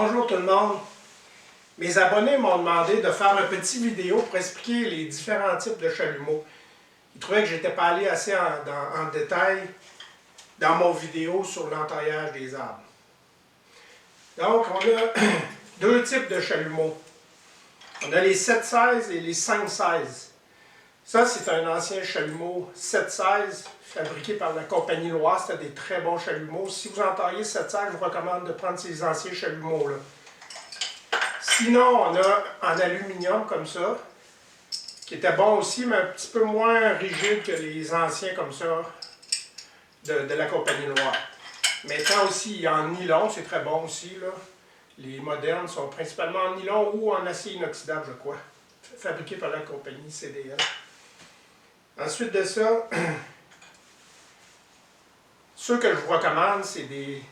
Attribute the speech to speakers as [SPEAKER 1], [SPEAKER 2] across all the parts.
[SPEAKER 1] Bonjour tout le monde. Mes abonnés m'ont demandé de faire une petite vidéo pour expliquer les différents types de chalumeaux. Ils trouvaient que je n'étais pas allé assez en détail dans mon vidéo sur l'entaillage des arbres. Donc, on a deux types de chalumeaux. On a les 7-16 et les 5-16. Ça, c'est un ancien chalumeau 7-16 fabriqué par la compagnie Loire. C'était des très bons chalumeaux. Si vous entaillez 7-16, je vous recommande de prendre ces anciens chalumeaux-là. Sinon, on a en aluminium comme ça, qui était bon aussi, mais un petit peu moins rigide que les anciens comme ça de la compagnie Loire. Maintenant aussi, il y a en nylon, c'est très bon aussi, là. Les modernes sont principalement en nylon ou en acier inoxydable, je crois, fabriqués par la compagnie CDL. Ensuite de ça, ceux que je vous recommande, c'est des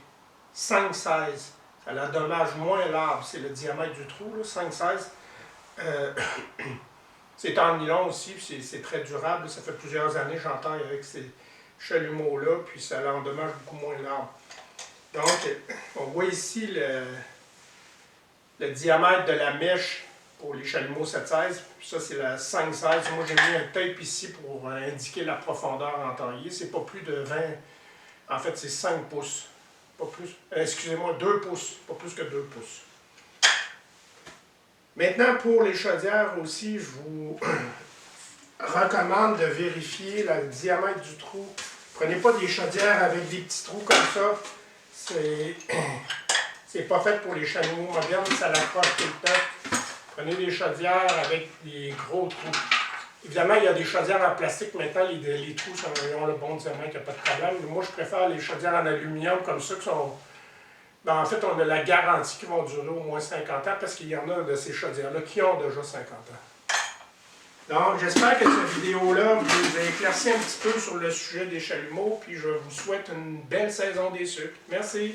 [SPEAKER 1] 5-16. Ça endommage moins l'arbre, c'est le diamètre du trou, 5-16. C'est en nylon aussi, puis c'est très durable. Ça fait plusieurs années que j'entaille avec ces chalumeaux-là, puis ça endommage beaucoup moins l'arbre. Donc, on voit ici le diamètre de la mèche pour les chalumeaux 7-16. Ça, c'est la 5-16. Moi, j'ai mis un tape ici pour indiquer la profondeur entaillée. C'est pas plus de 20... En fait, c'est 5 pouces. Pas plus... excusez-moi, 2 pouces. Pas plus que 2 pouces. Maintenant, pour les chaudières aussi, je vous recommande de vérifier le diamètre du trou. Prenez pas des chaudières avec des petits trous comme ça. C'est pas fait pour les chalumeaux modernes, ça l'accroche tout le temps. Prenez des chaudières avec des gros trous. Évidemment, il y a des chaudières en plastique maintenant, les trous ont le bon diamètre, il n'y a pas de problème. Mais moi, je préfère les chaudières en aluminium comme ça qui sont... Ben, en fait, on a la garantie qu'ils vont durer au moins 50 ans parce qu'il y en a de ces chaudières-là qui ont déjà 50 ans. Donc, j'espère que cette vidéo-là vous a éclairci un petit peu sur le sujet des chalumeaux, puis je vous souhaite une belle saison des sucres. Merci!